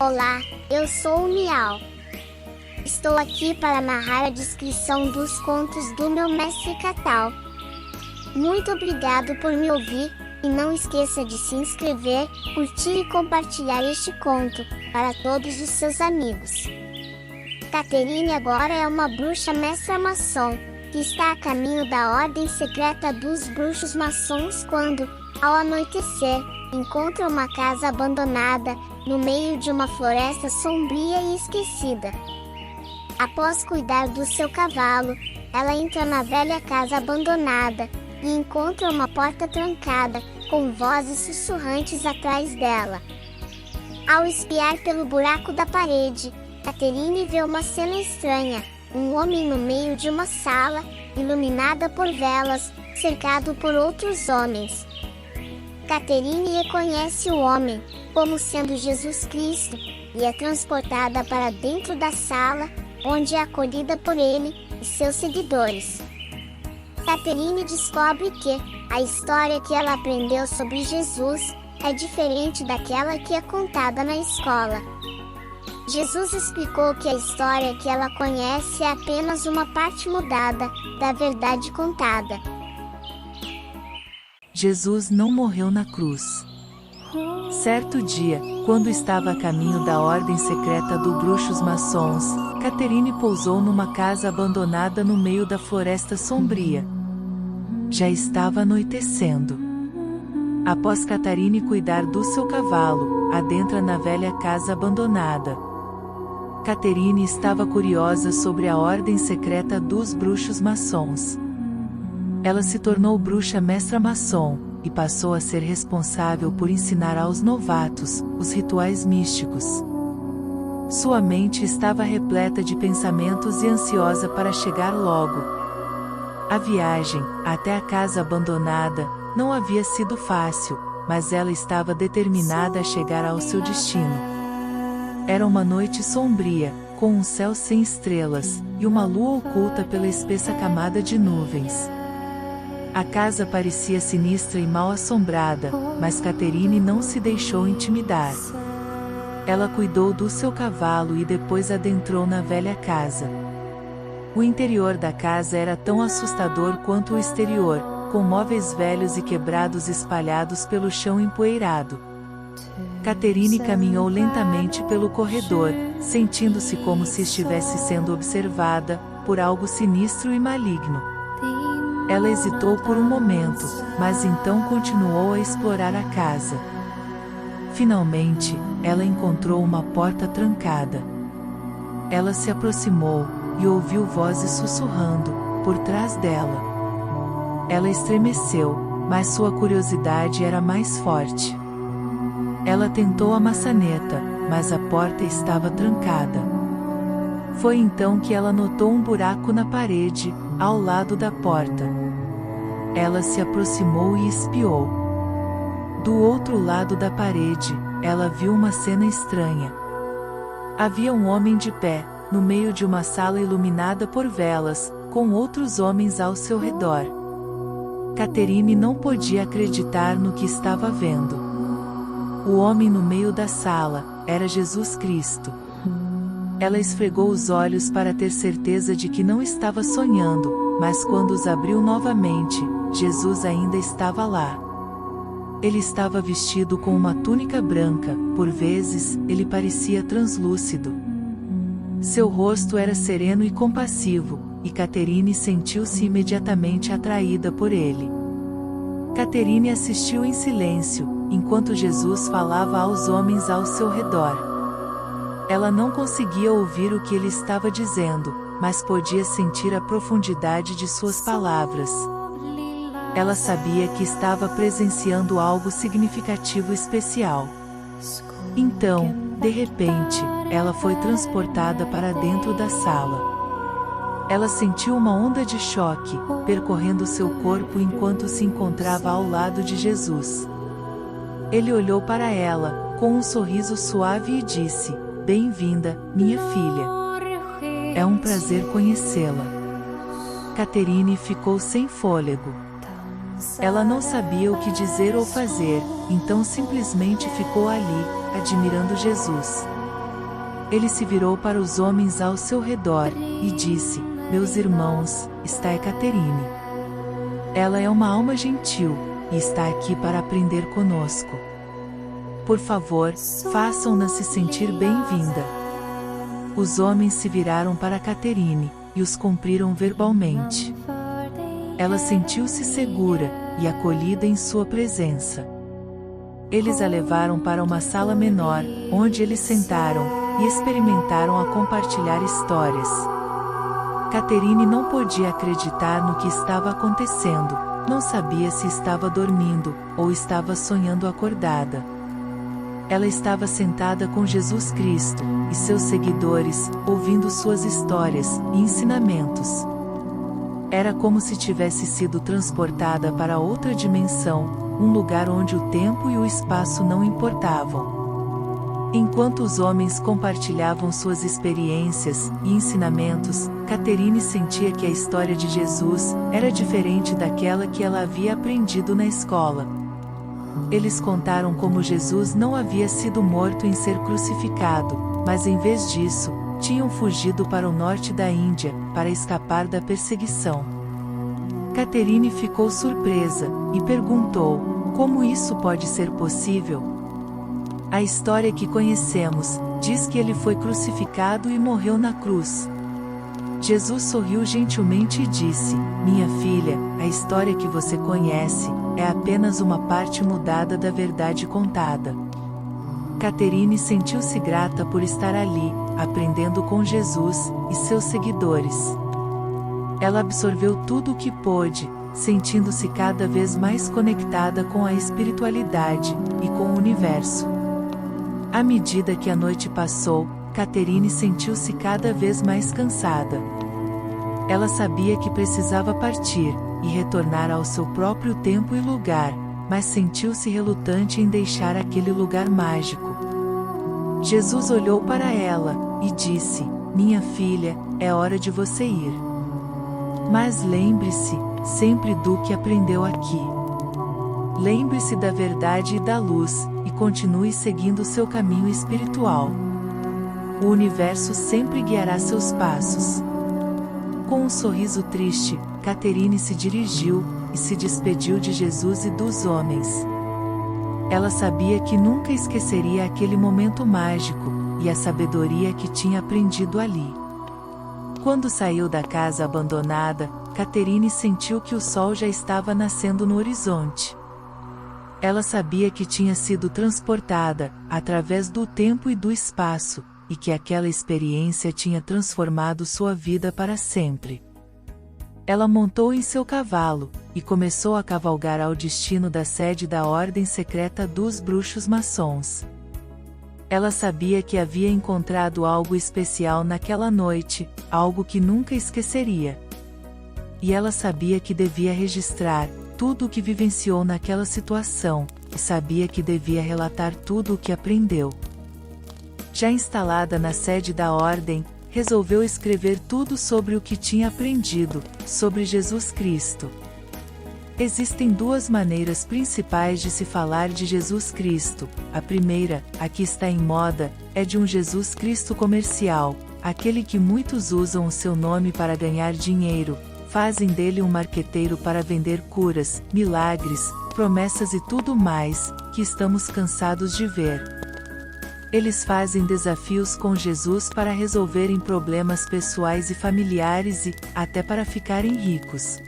Olá, eu sou o Miau. Estou aqui para narrar a descrição dos contos do meu mestre Catal. Muito obrigado por me ouvir, e não esqueça de se inscrever, curtir e compartilhar este conto, para todos os seus amigos. Caterine agora é uma bruxa mestra maçom, que está a caminho da ordem secreta dos bruxos maçons quando, ao anoitecer, encontra uma casa abandonada, no meio de uma floresta sombria e esquecida. Após cuidar do seu cavalo, ela entra na velha casa abandonada, e encontra uma porta trancada, com vozes sussurrantes atrás dela. Ao espiar pelo buraco da parede, Caterine vê uma cena estranha, um homem no meio de uma sala, iluminada por velas, cercado por outros homens. Caterine reconhece o homem, como sendo Jesus Cristo, e é transportada para dentro da sala, onde é acolhida por ele e seus seguidores. Caterine descobre que a história que ela aprendeu sobre Jesus é diferente daquela que é contada na escola. Jesus explicou que a história que ela conhece é apenas uma parte mudada da verdade contada. Jesus não morreu na cruz. Certo dia, quando estava a caminho da ordem secreta do bruxos maçons, Caterine pousou numa casa abandonada no meio da floresta sombria. Já estava anoitecendo. Após Caterine cuidar do seu cavalo, adentra na velha casa abandonada. Caterine estava curiosa sobre a ordem secreta dos bruxos maçons. Ela se tornou bruxa mestra maçom, e passou a ser responsável por ensinar aos novatos os rituais místicos. Sua mente estava repleta de pensamentos e ansiosa para chegar logo. A viagem até a casa abandonada não havia sido fácil, mas ela estava determinada a chegar ao seu destino. Era uma noite sombria, com um céu sem estrelas, e uma lua oculta pela espessa camada de nuvens. A casa parecia sinistra e mal assombrada, mas Caterine não se deixou intimidar. Ela cuidou do seu cavalo e depois adentrou na velha casa. O interior da casa era tão assustador quanto o exterior, com móveis velhos e quebrados espalhados pelo chão empoeirado. Caterine caminhou lentamente pelo corredor, sentindo-se como se estivesse sendo observada por algo sinistro e maligno. Ela hesitou por um momento, mas então continuou a explorar a casa. Finalmente, ela encontrou uma porta trancada. Ela se aproximou, e ouviu vozes sussurrando, por trás dela. Ela estremeceu, mas sua curiosidade era mais forte. Ela tentou a maçaneta, mas a porta estava trancada. Foi então que ela notou um buraco na parede, ao lado da porta. Ela se aproximou e espiou. Do outro lado da parede, ela viu uma cena estranha. Havia um homem de pé, no meio de uma sala iluminada por velas, com outros homens ao seu redor. Caterine não podia acreditar no que estava vendo. O homem no meio da sala era Jesus Cristo. Ela esfregou os olhos para ter certeza de que não estava sonhando, mas quando os abriu novamente, Jesus ainda estava lá. Ele estava vestido com uma túnica branca, por vezes, ele parecia translúcido. Seu rosto era sereno e compassivo, e Caterine sentiu-se imediatamente atraída por ele. Caterine assistiu em silêncio, enquanto Jesus falava aos homens ao seu redor. Ela não conseguia ouvir o que ele estava dizendo, mas podia sentir a profundidade de suas palavras. Ela sabia que estava presenciando algo significativo especial. Então, de repente, ela foi transportada para dentro da sala. Ela sentiu uma onda de choque, percorrendo seu corpo enquanto se encontrava ao lado de Jesus. Ele olhou para ela, com um sorriso suave e disse: "Bem-vinda, minha filha. É um prazer conhecê-la." Caterine ficou sem fôlego. Ela não sabia o que dizer ou fazer, então simplesmente ficou ali, admirando Jesus. Ele se virou para os homens ao seu redor, e disse: Meus irmãos, esta é Caterine. Ela é uma alma gentil, e está aqui para aprender conosco. Por favor, façam-na se sentir bem-vinda. Os homens se viraram para Caterine, e os cumpriram verbalmente. Ela sentiu-se segura, e acolhida em sua presença. Eles a levaram para uma sala menor, onde eles sentaram, e experimentaram a compartilhar histórias. Caterine não podia acreditar no que estava acontecendo, não sabia se estava dormindo, ou estava sonhando acordada. Ela estava sentada com Jesus Cristo, e seus seguidores, ouvindo suas histórias e ensinamentos. Era como se tivesse sido transportada para outra dimensão, um lugar onde o tempo e o espaço não importavam. Enquanto os homens compartilhavam suas experiências e ensinamentos, Caterine sentia que a história de Jesus era diferente daquela que ela havia aprendido na escola. Eles contaram como Jesus não havia sido morto em ser crucificado, mas em vez disso, tinham fugido para o norte da Índia, para escapar da perseguição. Caterine ficou surpresa, e perguntou: como isso pode ser possível? A história que conhecemos diz que ele foi crucificado e morreu na cruz. Jesus sorriu gentilmente e disse: Minha filha, a história que você conhece é apenas uma parte mudada da verdade contada. Caterine sentiu-se grata por estar ali, aprendendo com Jesus e seus seguidores. Ela absorveu tudo o que pôde, sentindo-se cada vez mais conectada com a espiritualidade e com o universo. À medida que a noite passou, Caterine sentiu-se cada vez mais cansada. Ela sabia que precisava partir e retornar ao seu próprio tempo e lugar, mas sentiu-se relutante em deixar aquele lugar mágico. Jesus olhou para ela e disse: Minha filha, é hora de você ir. Mas lembre-se sempre do que aprendeu aqui. Lembre-se da verdade e da luz, e continue seguindo seu caminho espiritual. O universo sempre guiará seus passos. Com um sorriso triste, Caterine se dirigiu, e se despediu de Jesus e dos homens. Ela sabia que nunca esqueceria aquele momento mágico, e a sabedoria que tinha aprendido ali. Quando saiu da casa abandonada, Caterine sentiu que o sol já estava nascendo no horizonte. Ela sabia que tinha sido transportada, através do tempo e do espaço, e que aquela experiência tinha transformado sua vida para sempre. Ela montou em seu cavalo, e começou a cavalgar ao destino da sede da Ordem Secreta dos Bruxos Maçons. Ela sabia que havia encontrado algo especial naquela noite, algo que nunca esqueceria. E ela sabia que devia registrar tudo o que vivenciou naquela situação, e sabia que devia relatar tudo o que aprendeu. Já instalada na sede da Ordem, resolveu escrever tudo sobre o que tinha aprendido, sobre Jesus Cristo. Existem duas maneiras principais de se falar de Jesus Cristo. A primeira, a que está em moda, é de um Jesus Cristo comercial, aquele que muitos usam o seu nome para ganhar dinheiro, fazem dele um marqueteiro para vender curas, milagres, promessas e tudo mais, que estamos cansados de ver. Eles fazem desafios com Jesus para resolverem problemas pessoais e familiares e, até para ficarem ricos.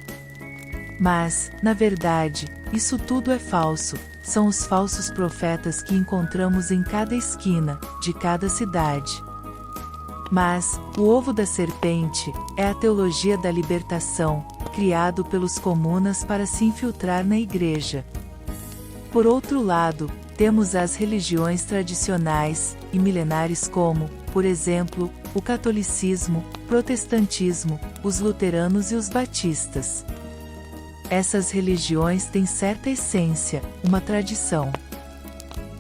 Mas, na verdade, isso tudo é falso, são os falsos profetas que encontramos em cada esquina, de cada cidade. Mas, o ovo da serpente, é a teologia da libertação, criado pelos comunas para se infiltrar na igreja. Por outro lado, temos as religiões tradicionais e milenares como, por exemplo, o catolicismo, protestantismo, os luteranos e os batistas. Essas religiões têm certa essência, uma tradição.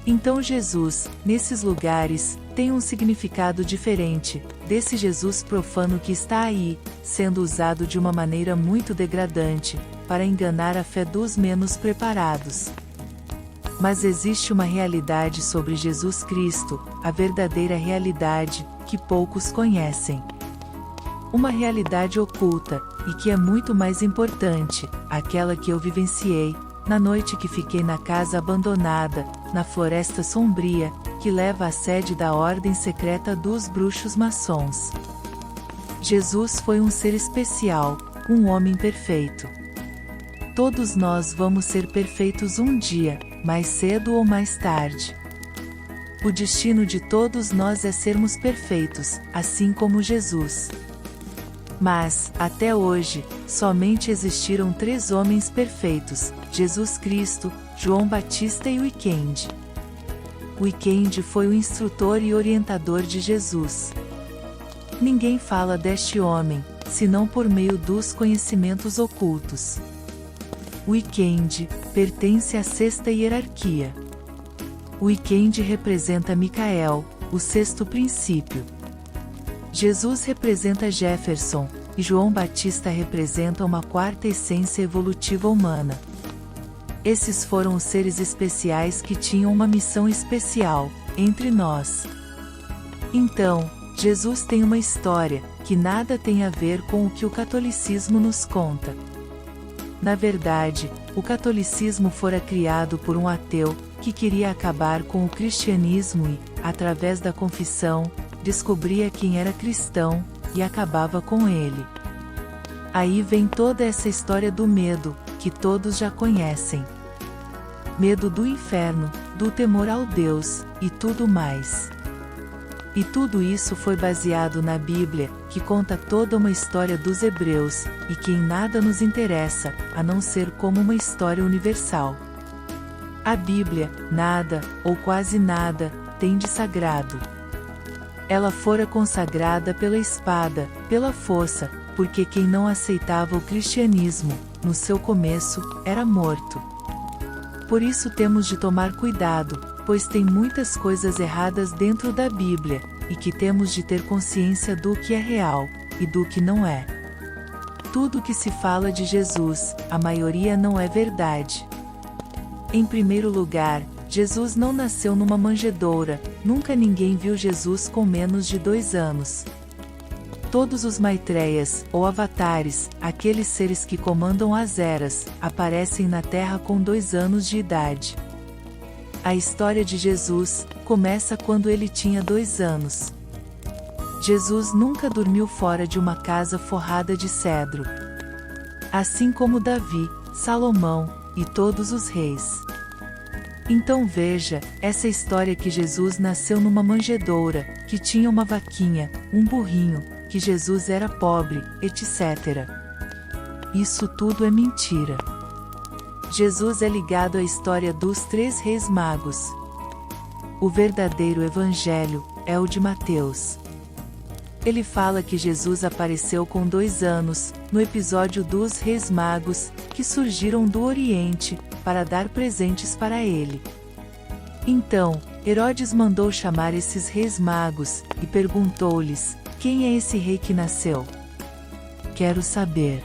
Então Jesus, nesses lugares, tem um significado diferente, desse Jesus profano que está aí, sendo usado de uma maneira muito degradante, para enganar a fé dos menos preparados. Mas existe uma realidade sobre Jesus Cristo, a verdadeira realidade, que poucos conhecem. Uma realidade oculta, e que é muito mais importante, aquela que eu vivenciei, na noite que fiquei na casa abandonada, na floresta sombria, que leva à sede da ordem secreta dos bruxos maçons. Jesus foi um ser especial, um homem perfeito. Todos nós vamos ser perfeitos um dia, mais cedo ou mais tarde. O destino de todos nós é sermos perfeitos, assim como Jesus. Mas, até hoje, somente existiram 3 homens perfeitos: Jesus Cristo, João Batista e Weekend. Weekend foi o instrutor e orientador de Jesus. Ninguém fala deste homem, senão por meio dos conhecimentos ocultos. Weekend pertence à 6ª hierarquia. Weekend representa Micael, o 6º princípio. Jesus representa Jefferson, e João Batista representa uma 4ª essência evolutiva humana. Esses foram os seres especiais que tinham uma missão especial, entre nós. Então, Jesus tem uma história, que nada tem a ver com o que o catolicismo nos conta. Na verdade, o catolicismo fora criado por um ateu, que queria acabar com o cristianismo e, através da confissão, descobria quem era cristão, e acabava com ele. Aí vem toda essa história do medo, que todos já conhecem. Medo do inferno, do temor ao Deus, e tudo mais. E tudo isso foi baseado na Bíblia, que conta toda uma história dos hebreus, e que em nada nos interessa, a não ser como uma história universal. A Bíblia, nada, ou quase nada, tem de sagrado. Ela fora consagrada pela espada, pela força, porque quem não aceitava o cristianismo, no seu começo, era morto. Por isso temos de tomar cuidado, pois tem muitas coisas erradas dentro da Bíblia, e que temos de ter consciência do que é real, e do que não é. Tudo que se fala de Jesus, a maioria não é verdade. Em primeiro lugar, Jesus não nasceu numa manjedoura, nunca ninguém viu Jesus com menos de 2 anos. Todos os Maitreias, ou avatares, aqueles seres que comandam as eras, aparecem na Terra com 2 anos de idade. A história de Jesus começa quando ele tinha 2 anos. Jesus nunca dormiu fora de uma casa forrada de cedro. Assim como Davi, Salomão, e todos os reis. Então veja, essa história que Jesus nasceu numa manjedoura, que tinha uma vaquinha, um burrinho, que Jesus era pobre, etc. Isso tudo é mentira. Jesus é ligado à história dos 3 reis magos. O verdadeiro evangelho é o de Mateus. Ele fala que Jesus apareceu com 2 anos, no episódio dos Reis Magos, que surgiram do Oriente, para dar presentes para ele. Então, Herodes mandou chamar esses Reis Magos, e perguntou-lhes: quem é esse rei que nasceu? Quero saber.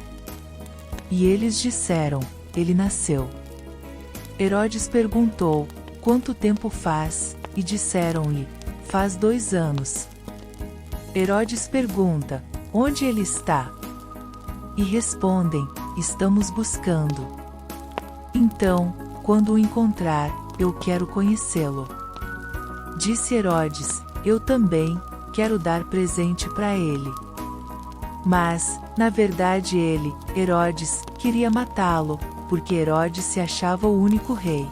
E eles disseram: ele nasceu. Herodes perguntou: quanto tempo faz? E disseram-lhe: faz 2 anos. Herodes pergunta: onde ele está? E respondem: estamos buscando. Então, quando o encontrar, eu quero conhecê-lo. Disse Herodes: eu também quero dar presente para ele. Mas, na verdade ele, Herodes, queria matá-lo, porque Herodes se achava o único rei.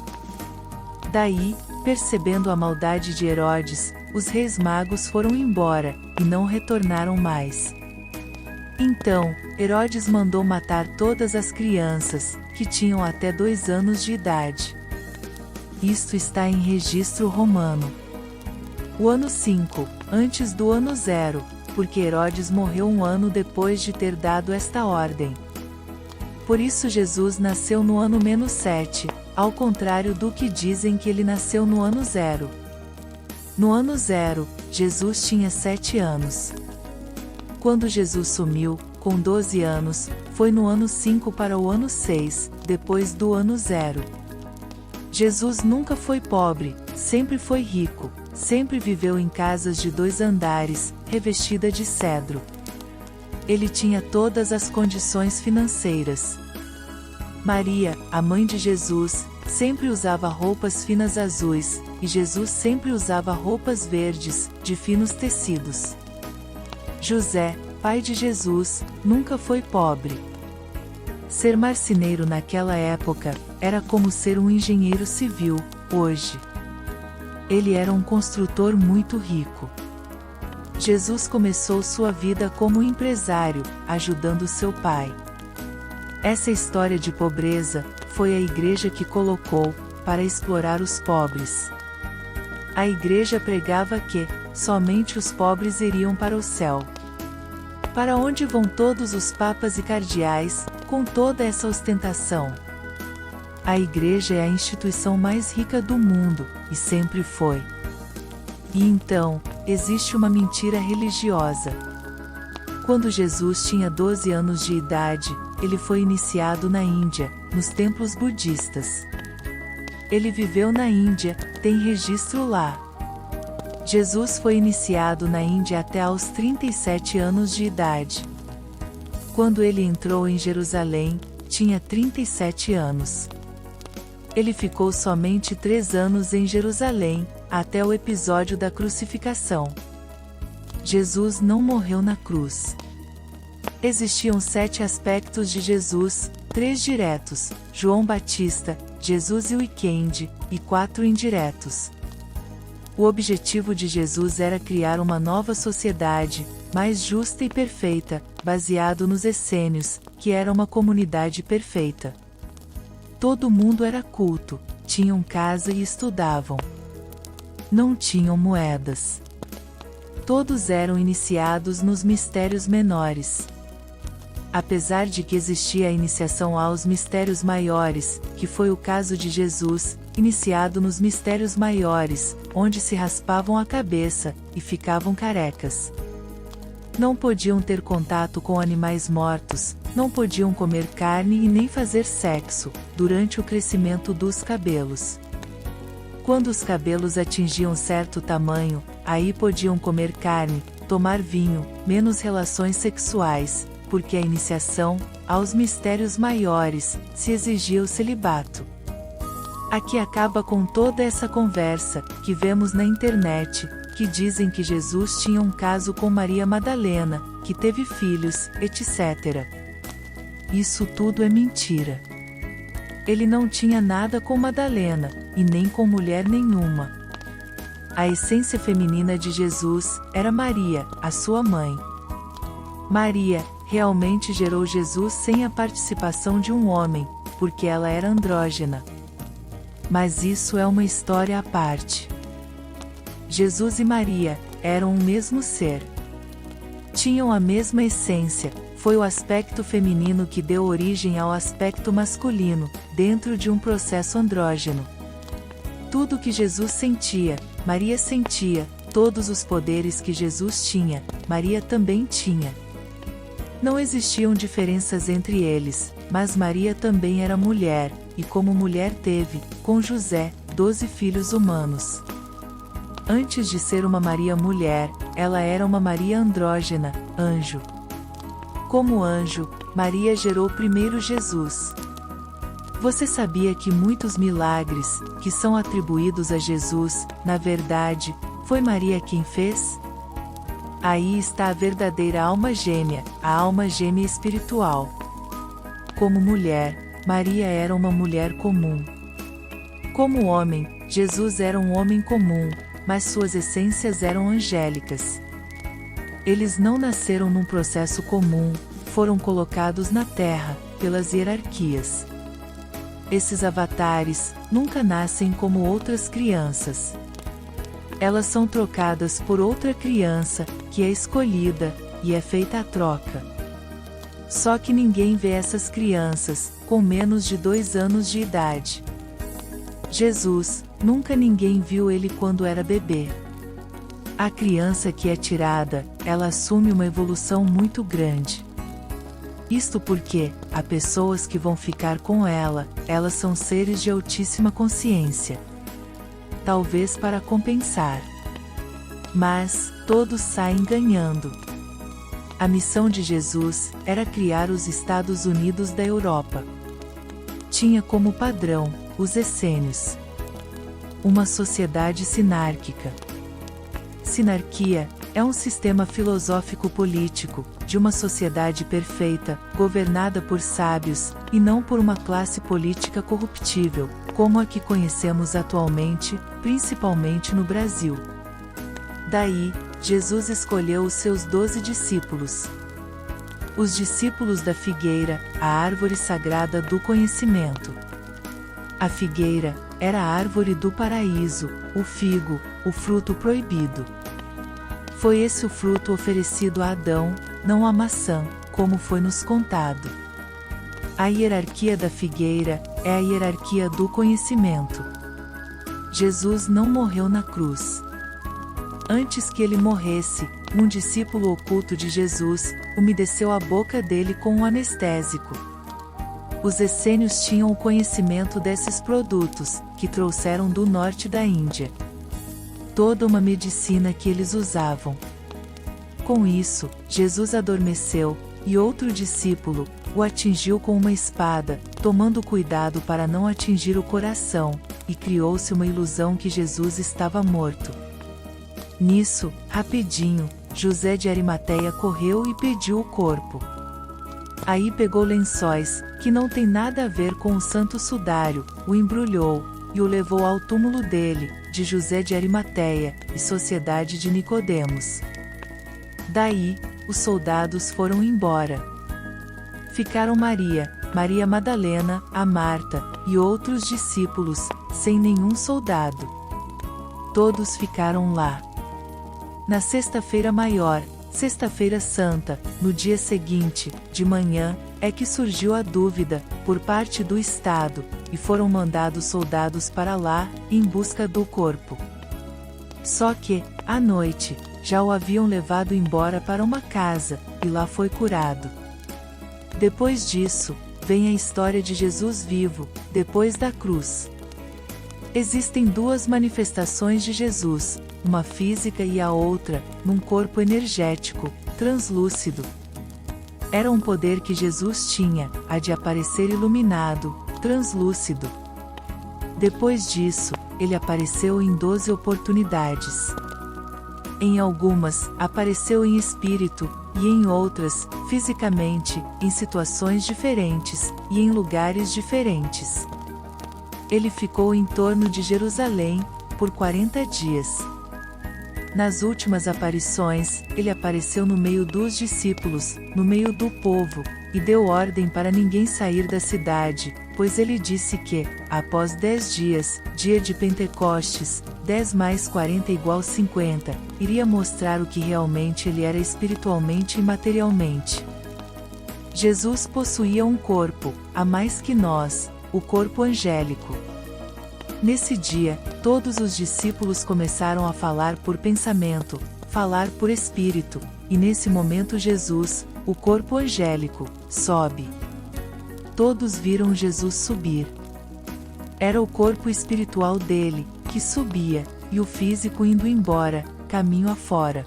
Daí, percebendo a maldade de Herodes, os reis magos foram embora, e não retornaram mais. Então, Herodes mandou matar todas as crianças, que tinham até 2 anos de idade. Isto está em registro romano. O ano 5, antes do ano 0, porque Herodes morreu 1 ano depois de ter dado esta ordem. Por isso Jesus nasceu no ano -7, ao contrário do que dizem que ele nasceu no ano 0. No ano 0, Jesus tinha 7 anos. Quando Jesus sumiu, com 12 anos, foi no ano 5 para o ano 6, depois do ano 0. Jesus nunca foi pobre, sempre foi rico, sempre viveu em casas de 2 andares, revestida de cedro. Ele tinha todas as condições financeiras. Maria, a mãe de Jesus, sempre usava roupas finas azuis, e Jesus sempre usava roupas verdes, de finos tecidos. José, pai de Jesus, nunca foi pobre. Ser marceneiro naquela época era como ser um engenheiro civil, hoje. Ele era um construtor muito rico. Jesus começou sua vida como empresário, ajudando seu pai. Essa história de pobreza foi a igreja que colocou para explorar os pobres. A igreja pregava que somente os pobres iriam para o céu. Para onde vão todos os papas e cardeais, com toda essa ostentação? A igreja é a instituição mais rica do mundo, e sempre foi. E então, existe uma mentira religiosa. Quando Jesus tinha 12 anos de idade, ele foi iniciado na Índia, nos templos budistas. Ele viveu na Índia, tem registro lá. Jesus foi iniciado na Índia até aos 37 anos de idade. Quando ele entrou em Jerusalém, tinha 37 anos. Ele ficou somente 3 anos em Jerusalém, até o episódio da crucificação. Jesus não morreu na cruz. Existiam 7 aspectos de Jesus, 3 diretos, João Batista, Jesus e Weekend, e 4 indiretos. O objetivo de Jesus era criar uma nova sociedade, mais justa e perfeita, baseado nos essênios, que era uma comunidade perfeita. Todo mundo era culto, tinham casa e estudavam. Não tinham moedas. Todos eram iniciados nos mistérios menores. Apesar de que existia a iniciação aos mistérios maiores, que foi o caso de Jesus, iniciado nos mistérios maiores, onde se raspavam a cabeça, e ficavam carecas. Não podiam ter contato com animais mortos, não podiam comer carne e nem fazer sexo, durante o crescimento dos cabelos. Quando os cabelos atingiam certo tamanho, aí podiam comer carne, tomar vinho, menos relações sexuais, porque a iniciação, aos mistérios maiores, se exigia o celibato. Aqui acaba com toda essa conversa, que vemos na internet, que dizem que Jesus tinha um caso com Maria Madalena, que teve filhos, etc. Isso tudo é mentira. Ele não tinha nada com Madalena, e nem com mulher nenhuma. A essência feminina de Jesus era Maria, a sua mãe. Maria realmente gerou Jesus sem a participação de um homem, porque ela era andrógena. Mas isso é uma história à parte. Jesus e Maria eram o mesmo ser. Tinham a mesma essência, foi o aspecto feminino que deu origem ao aspecto masculino, dentro de um processo andrógeno. Tudo que Jesus sentia, Maria sentia, todos os poderes que Jesus tinha, Maria também tinha. Não existiam diferenças entre eles, mas Maria também era mulher, e como mulher teve, com José, 12 filhos humanos. Antes de ser uma Maria mulher, ela era uma Maria andrógena, anjo. Como anjo, Maria gerou primeiro Jesus. Você sabia que muitos milagres, que são atribuídos a Jesus, na verdade, foi Maria quem fez? Aí está a verdadeira alma gêmea, a alma gêmea espiritual. Como mulher, Maria era uma mulher comum. Como homem, Jesus era um homem comum, mas suas essências eram angélicas. Eles não nasceram num processo comum, foram colocados na Terra, pelas hierarquias. Esses avatares nunca nascem como outras crianças. Elas são trocadas por outra criança, que é escolhida, e é feita a troca. Só que ninguém vê essas crianças, com menos de 2 anos de idade. Jesus, nunca ninguém viu ele quando era bebê. A criança que é tirada, ela assume uma evolução muito grande. Isto porque, há pessoas que vão ficar com ela, elas são seres de altíssima consciência. Talvez para compensar. Mas, todos saem ganhando. A missão de Jesus era criar os Estados Unidos da Europa. Tinha como padrão os essênios. Uma sociedade sinárquica. Sinarquia é um sistema filosófico-político de uma sociedade perfeita, governada por sábios, e não por uma classe política corruptível, como a que conhecemos atualmente, principalmente no Brasil. Daí, Jesus escolheu os seus 12 discípulos. Os discípulos da figueira, a árvore sagrada do conhecimento. A figueira era a árvore do paraíso, o figo, o fruto proibido. Foi esse o fruto oferecido a Adão, não a maçã, como foi nos contado. A hierarquia da figueira é a hierarquia do conhecimento. Jesus não morreu na cruz. Antes que ele morresse, um discípulo oculto de Jesus umedeceu a boca dele com um anestésico. Os essênios tinham o conhecimento desses produtos, que trouxeram do norte da Índia. Toda uma medicina que eles usavam. Com isso, Jesus adormeceu, e outro discípulo o atingiu com uma espada, tomando cuidado para não atingir o coração, e criou-se uma ilusão que Jesus estava morto. Nisso, rapidinho, José de Arimateia correu e pediu o corpo. Aí pegou lençóis, que não tem nada a ver com o santo sudário, o embrulhou, e o levou ao túmulo dele, de José de Arimateia, e sociedade de Nicodemos. Daí, os soldados foram embora. Ficaram Maria, Maria Madalena, a Marta, e outros discípulos, sem nenhum soldado. Todos ficaram lá. Na sexta-feira maior, sexta-feira santa, no dia seguinte, de manhã, é que surgiu a dúvida, por parte do Estado, e foram mandados soldados para lá, em busca do corpo. Só que, à noite, já o haviam levado embora para uma casa, e lá foi curado. Depois disso, vem a história de Jesus vivo, depois da cruz. Existem duas manifestações de Jesus, uma física e a outra, num corpo energético, translúcido. Era um poder que Jesus tinha, a de aparecer iluminado, translúcido. Depois disso, ele apareceu em 12 oportunidades. Em algumas, apareceu em espírito, e em outras, fisicamente, em situações diferentes, e em lugares diferentes. Ele ficou em torno de Jerusalém, por 40 dias. Nas últimas aparições, ele apareceu no meio dos discípulos, no meio do povo, e deu ordem para ninguém sair da cidade, pois ele disse que, após 10 dias, dia de Pentecostes, 10 mais 40 igual 50, iria mostrar o que realmente ele era espiritualmente e materialmente. Jesus possuía um corpo, a mais que nós, o corpo angélico. Nesse dia, todos os discípulos começaram a falar por pensamento, falar por espírito, e nesse momento Jesus, o corpo angélico, sobe. Todos viram Jesus subir. Era o corpo espiritual dele, que subia, e o físico indo embora, caminho afora.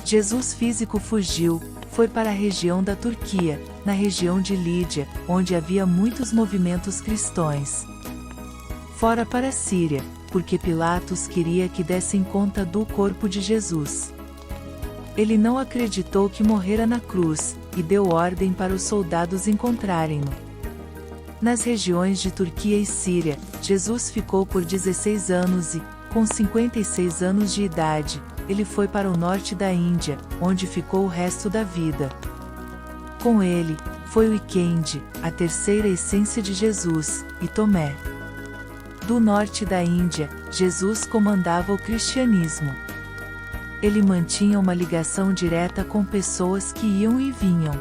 Jesus físico fugiu, foi para a região da Turquia, na região de Lídia, onde havia muitos movimentos cristãos. Fora para a Síria, porque Pilatos queria que dessem conta do corpo de Jesus. Ele não acreditou que morrera na cruz, e deu ordem para os soldados encontrarem-no. Nas regiões de Turquia e Síria, Jesus ficou por 16 anos e, com 56 anos de idade, ele foi para o norte da Índia, onde ficou o resto da vida. Com ele, foi o Weekend, a terceira essência de Jesus, e Tomé. Do norte da Índia, Jesus comandava o cristianismo. Ele mantinha uma ligação direta com pessoas que iam e vinham.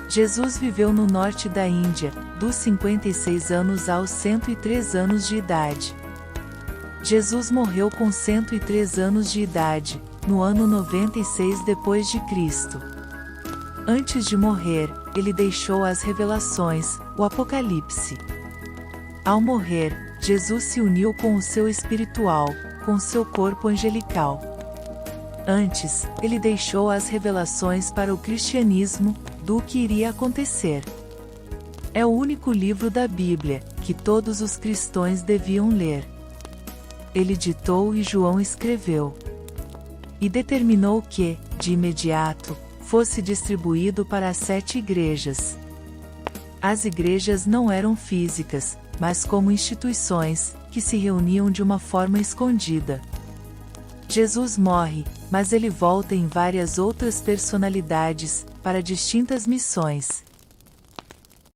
Jesus viveu no norte da Índia, dos 56 anos aos 103 anos de idade. Jesus morreu com 103 anos de idade, no ano 96 depois de Cristo. Antes de morrer, ele deixou as revelações, o Apocalipse. Ao morrer, Jesus se uniu com o seu espiritual, com seu corpo angelical. Antes, ele deixou as revelações para o cristianismo, do que iria acontecer. É o único livro da Bíblia, que todos os cristãos deviam ler. Ele ditou e João escreveu. E determinou que, de imediato, fosse distribuído para as 7 igrejas. As igrejas não eram físicas, mas como instituições, que se reuniam de uma forma escondida. Jesus morre, mas ele volta em várias outras personalidades, para distintas missões.